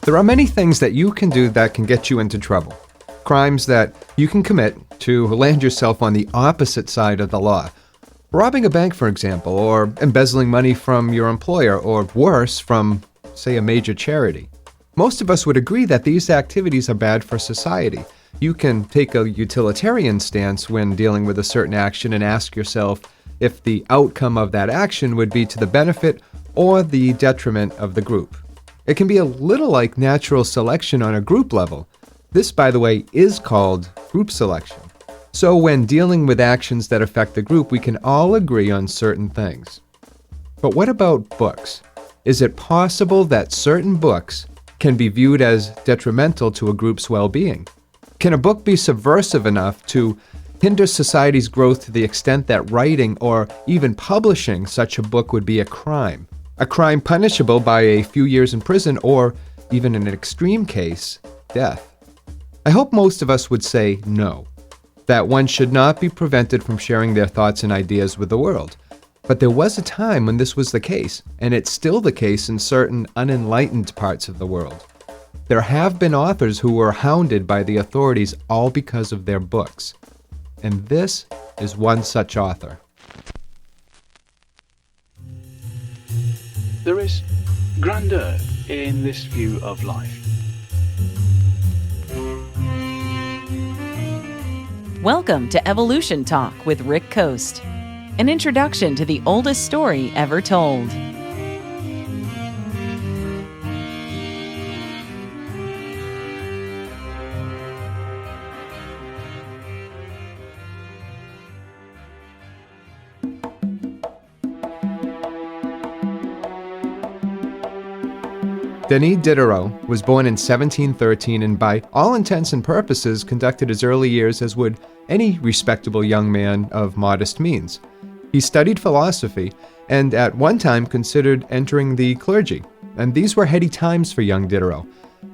There are many things that you can do that can get you into trouble. Crimes that you can commit to land yourself on the opposite side of the law. Robbing a bank, for example, or embezzling money from your employer, or worse, from, say, a major charity. Most of us would agree that these activities are bad for society. You can take a utilitarian stance when dealing with a certain action and ask yourself if the outcome of that action would be to the benefit or the detriment of the group. It can be a little like natural selection on a group level. This, by the way, is called group selection. So when dealing with actions that affect the group, we can all agree on certain things. But what about books? Is it possible that certain books can be viewed as detrimental to a group's well-being? Can a book be subversive enough to hinder society's growth to the extent that writing or even publishing such a book would be a crime? A crime punishable by a few years in prison or, even in an extreme case, death. I hope most of us would say no, that one should not be prevented from sharing their thoughts and ideas with the world. But there was a time when this was the case, and it's still the case in certain unenlightened parts of the world. There have been authors who were hounded by the authorities all because of their books. And this is one such author. There is grandeur in this view of life. Welcome to Evolution Talk with Rick Coast, an introduction to the oldest story ever told. Denis Diderot was born in 1713 and by all intents and purposes conducted his early years as would any respectable young man of modest means. He studied philosophy and at one time considered entering the clergy, and these were heady times for young Diderot.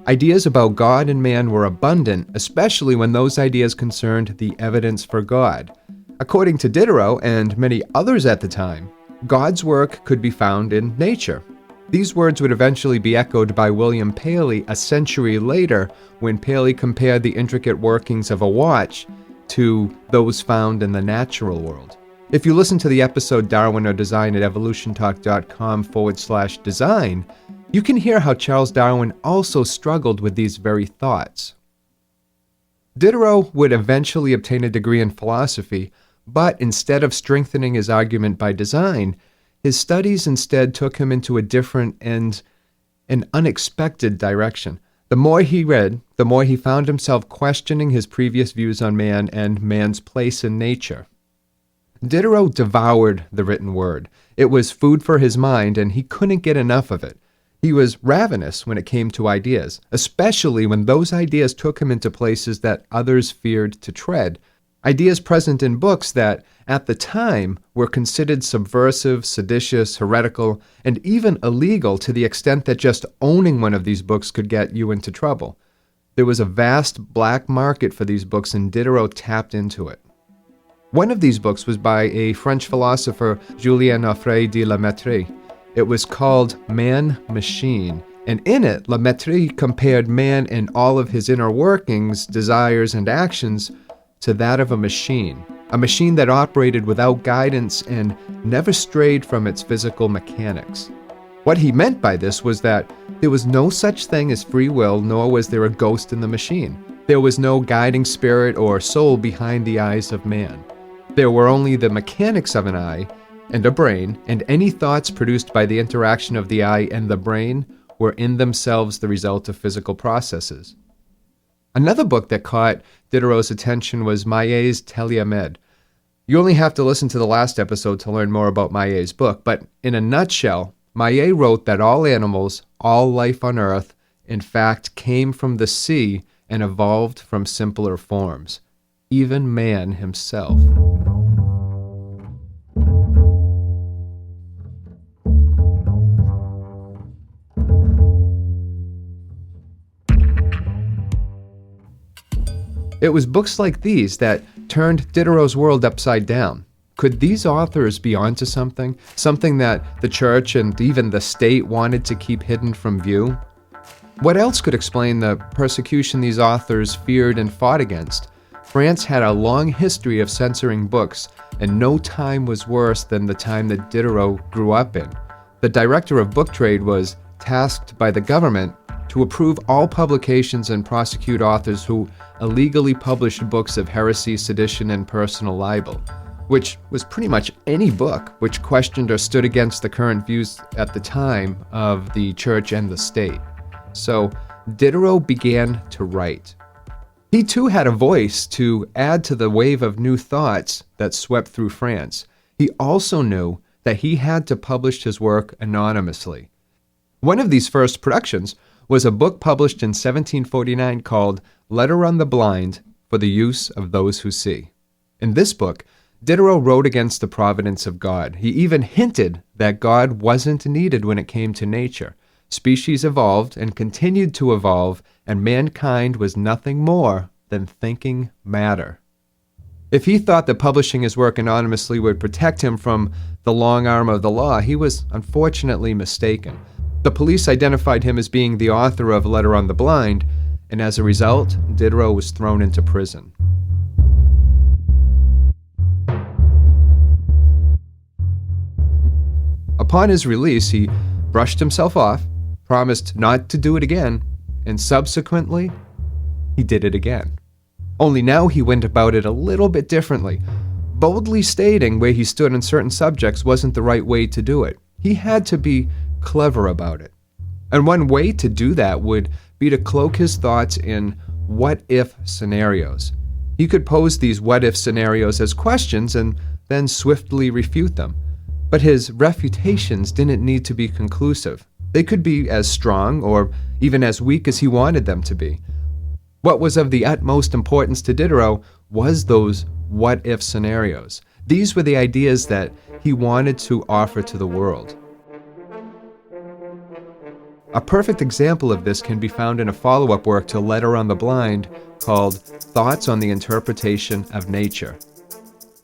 Ideas about God and man were abundant, especially when those ideas concerned the evidence for God. According to Diderot and many others at the time, God's work could be found in nature. These words would eventually be echoed by William Paley a century later when Paley compared the intricate workings of a watch to those found in the natural world. If you listen to the episode Darwin or Design at evolutiontalk.com/design, you can hear how Charles Darwin also struggled with these very thoughts. Diderot would eventually obtain a degree in philosophy, but instead of strengthening his argument by design, his studies instead took him into a different and an unexpected direction. The more he read, the more he found himself questioning his previous views on man and man's place in nature. Diderot devoured the written word. It was food for his mind, and he couldn't get enough of it. He was ravenous when it came to ideas, especially when those ideas took him into places that others feared to tread. Ideas present in books that, at the time, were considered subversive, seditious, heretical, and even illegal to the extent that just owning one of these books could get you into trouble. There was a vast black market for these books, and Diderot tapped into it. One of these books was by a French philosopher, Julien Offray de La Mettrie. It was called Man-Machine, and in it, La Mettrie compared man and all of his inner workings, desires, and actions to that of a machine that operated without guidance and never strayed from its physical mechanics. What he meant by this was that there was no such thing as free will, nor was there a ghost in the machine. There was no guiding spirit or soul behind the eyes of man. There were only the mechanics of an eye and a brain, and any thoughts produced by the interaction of the eye and the brain were in themselves the result of physical processes. Another book that caught Diderot's attention was Maillet's Teleomède. You only have to listen to the last episode to learn more about Maillet's book, but in a nutshell, Maillet wrote that all animals, all life on Earth, in fact came from the sea and evolved from simpler forms, even man himself. It was books like these that turned Diderot's world upside down. Could these authors be onto something? Something that the church and even the state wanted to keep hidden from view? What else could explain the persecution these authors feared and fought against? France had a long history of censoring books, and no time was worse than the time that Diderot grew up in. The director of book trade was tasked by the government to approve all publications and prosecute authors who illegally published books of heresy, sedition, and personal libel, which was pretty much any book which questioned or stood against the current views at the time of the church and the state. So Diderot began to write. He too had a voice to add to the wave of new thoughts that swept through France. He also knew that he had to publish his work anonymously. One of these first productions was a book published in 1749 called Letter on the Blind for the Use of Those Who See. In this book, Diderot wrote against the providence of God. He even hinted that God wasn't needed when it came to nature. Species evolved and continued to evolve, and mankind was nothing more than thinking matter. If he thought that publishing his work anonymously would protect him from the long arm of the law, he was unfortunately mistaken. The police identified him as being the author of Letter on the Blind, and as a result, Diderot was thrown into prison. Upon his release, he brushed himself off, promised not to do it again, and subsequently, he did it again. Only now he went about it a little bit differently. Boldly stating where he stood on certain subjects wasn't the right way to do it. He had to be clever about it. And one way to do that would be to cloak his thoughts in what-if scenarios. He could pose these what-if scenarios as questions and then swiftly refute them. But his refutations didn't need to be conclusive. They could be as strong or even as weak as he wanted them to be. What was of the utmost importance to Diderot was those what-if scenarios. These were the ideas that he wanted to offer to the world. A perfect example of this can be found in a follow-up work to Letter on the Blind called Thoughts on the Interpretation of Nature.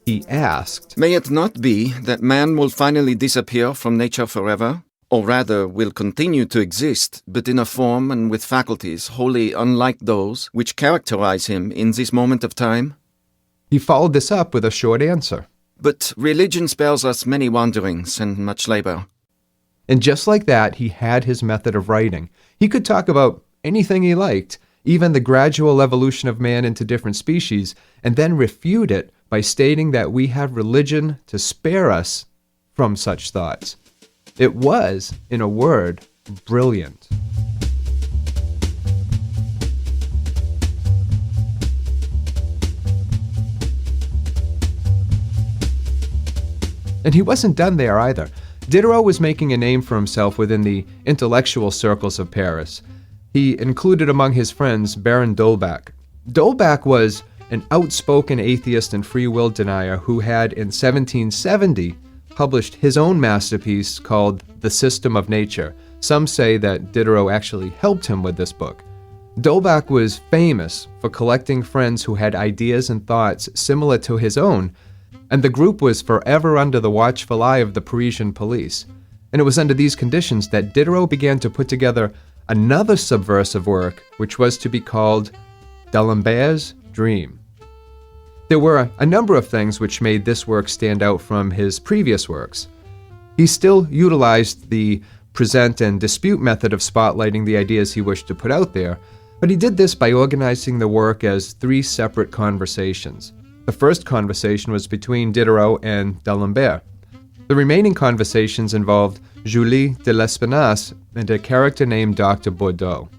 He asked, "May it not be that man will finally disappear from nature forever? Or rather, will continue to exist, but in a form and with faculties wholly unlike those which characterize him in this moment of time?" He followed this up with a short answer. "But religion spares us many wanderings and much labor." And just like that, he had his method of writing. He could talk about anything he liked, even the gradual evolution of man into different species, and then refute it by stating that we have religion to spare us from such thoughts. It was, in a word, brilliant. And he wasn't done there either. Diderot was making a name for himself within the intellectual circles of Paris. He included among his friends Baron d'Holbach. D'Holbach was an outspoken atheist and free will denier who had, in 1770, published his own masterpiece called The System of Nature. Some say that Diderot actually helped him with this book. D'Holbach was famous for collecting friends who had ideas and thoughts similar to his own, and the group was forever under the watchful eye of the Parisian police. And it was under these conditions that Diderot began to put together another subversive work, which was to be called D'Alembert's Dream. There were a number of things which made this work stand out from his previous works. He still utilized the present and dispute method of spotlighting the ideas he wished to put out there, but he did this by organizing the work as 3 separate conversations. The first conversation was between Diderot and D'Alembert. The remaining conversations involved Julie de Lespinasse and a character named Dr. Bordeaux.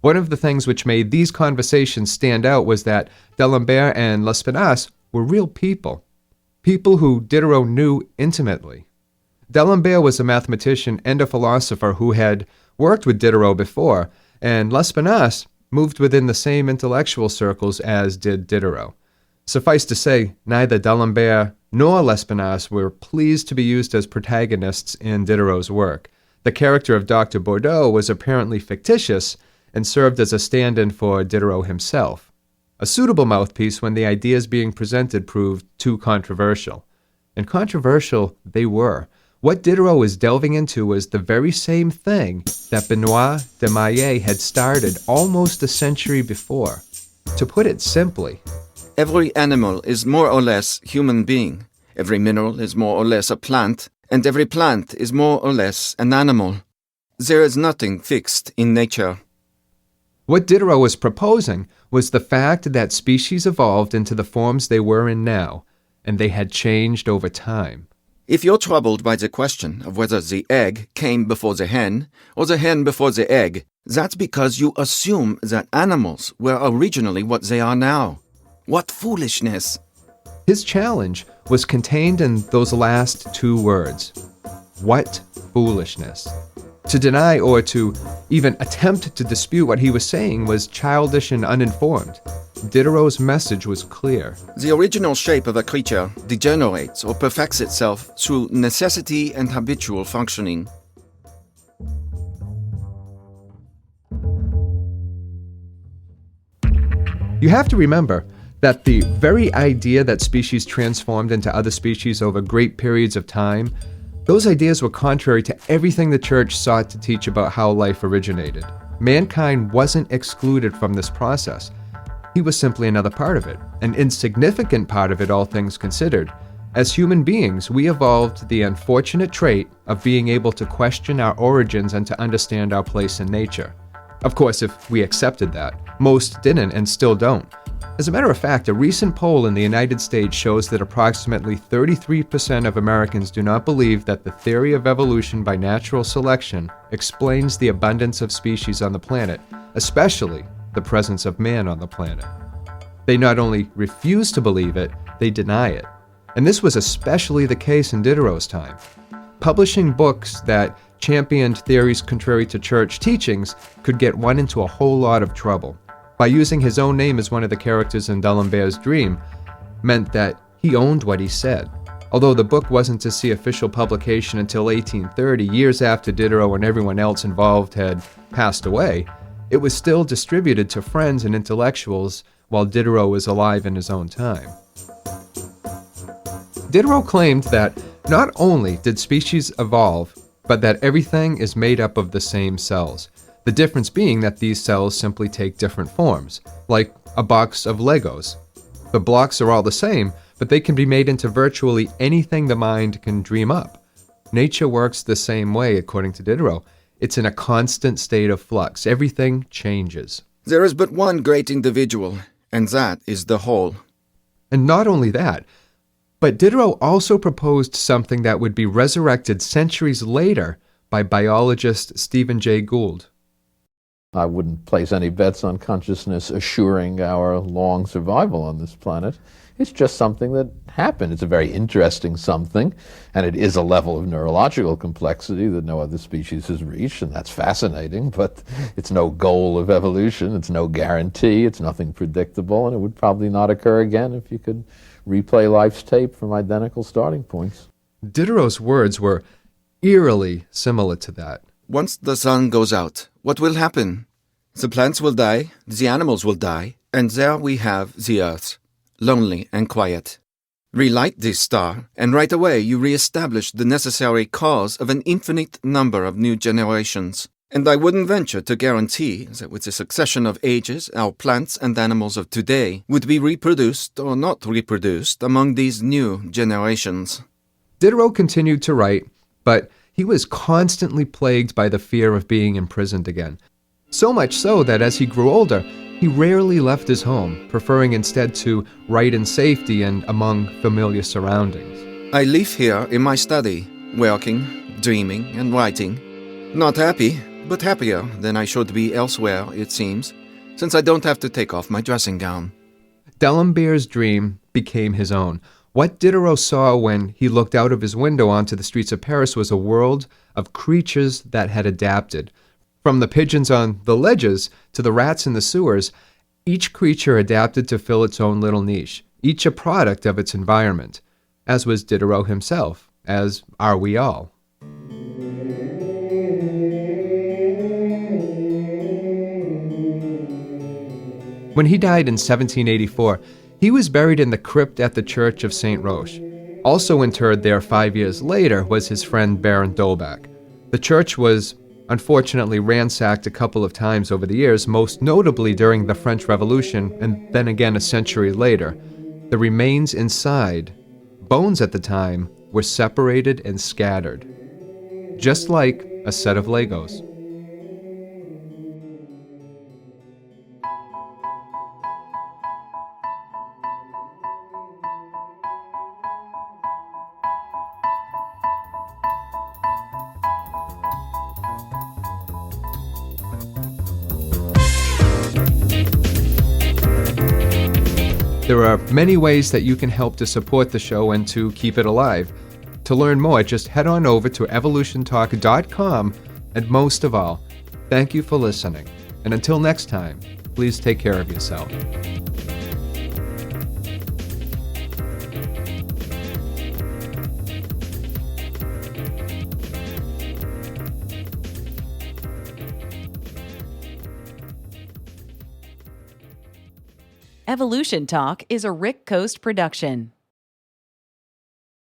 One of the things which made these conversations stand out was that D'Alembert and Lespinasse were real people who Diderot knew intimately. D'Alembert was a mathematician and a philosopher who had worked with Diderot before, and Lespinasse moved within the same intellectual circles as did Diderot. Suffice to say, neither D'Alembert nor Lespinasse were pleased to be used as protagonists in Diderot's work. The character of Dr. Bordeaux was apparently fictitious and served as a stand-in for Diderot himself, a suitable mouthpiece when the ideas being presented proved too controversial. And controversial they were. What Diderot was delving into was the very same thing that Benoit de Maillet had started almost a century before. To put it simply, Every animal is more or less human being. Every mineral is more or less a plant, and every plant is more or less an animal. There is nothing fixed in nature. what Diderot was proposing was the fact that species evolved into the forms they were in now, and they had changed over time. If you're troubled by the question of whether the egg came before the hen or the hen before the egg, that's because you assume that animals were originally what they are now. What foolishness! His challenge was contained in those last two words. What foolishness! To deny or to even attempt to dispute what he was saying was childish and uninformed. Diderot's message was clear. The original shape of a creature degenerates or perfects itself through necessity and habitual functioning. You have to remember that the very idea that species transformed into other species over great periods of time, those ideas were contrary to everything the church sought to teach about how life originated. Mankind wasn't excluded from this process. He was simply another part of it, an insignificant part of it, all things considered. As human beings, we evolved the unfortunate trait of being able to question our origins and to understand our place in nature. Of course, if we accepted that, most didn't and still don't. As a matter of fact, a recent poll in the United States shows that approximately 33% of Americans do not believe that the theory of evolution by natural selection explains the abundance of species on the planet, especially the presence of man on the planet. They not only refuse to believe it, they deny it. And this was especially the case in Diderot's time. Publishing books that championed theories contrary to church teachings could get one into a whole lot of trouble. By using his own name as one of the characters in D'Alembert's Dream meant that he owned what he said. Although the book wasn't to see official publication until 1830, years after Diderot and everyone else involved had passed away, it was still distributed to friends and intellectuals while Diderot was alive in his own time. Diderot claimed that not only did species evolve, but that everything is made up of the same cells. The difference being that these cells simply take different forms, like a box of Legos. The blocks are all the same, but they can be made into virtually anything the mind can dream up. Nature works the same way, according to Diderot. It's in a constant state of flux. Everything changes. There is but one great individual, and that is the whole. And not only that, but Diderot also proposed something that would be resurrected centuries later by biologist Stephen Jay Gould. I wouldn't place any bets on consciousness assuring our long survival on this planet. It's just something that happened. It's a very interesting something, and it is a level of neurological complexity that no other species has reached, and that's fascinating, but it's no goal of evolution, it's no guarantee, it's nothing predictable, and it would probably not occur again if you could replay life's tape from identical starting points. Diderot's words were eerily similar to that. Once the sun goes out, what will happen? The plants will die, the animals will die, and there we have the earth, lonely and quiet. Relight this star, and right away you re-establish the necessary cause of an infinite number of new generations. And I wouldn't venture to guarantee that with the succession of ages, our plants and animals of today would be reproduced or not reproduced among these new generations. Diderot continued to write, but he was constantly plagued by the fear of being imprisoned again. So much so that as he grew older, he rarely left his home, preferring instead to write in safety and among familiar surroundings. I live here in my study, working, dreaming, and writing. Not happy, but happier than I should be elsewhere, it seems, since I don't have to take off my dressing gown. D'Alembert's Dream became his own. What Diderot saw when he looked out of his window onto the streets of Paris was a world of creatures that had adapted. From the pigeons on the ledges to the rats in the sewers, each creature adapted to fill its own little niche, each a product of its environment, as was Diderot himself, as are we all. When he died in 1784, he was buried in the crypt at the Church of St. Roch. Also interred there 5 years later was his friend Baron d'Holbach. The church was unfortunately ransacked a couple of times over the years, most notably during the French Revolution and then again a century later. The remains inside, bones at the time, were separated and scattered, just like a set of Legos. There are many ways that you can help to support the show and to keep it alive. To learn more, just head on over to evolutiontalk.com, and most of all, thank you for listening. And until next time, please take care of yourself. Evolution Talk is a Rick Coast production.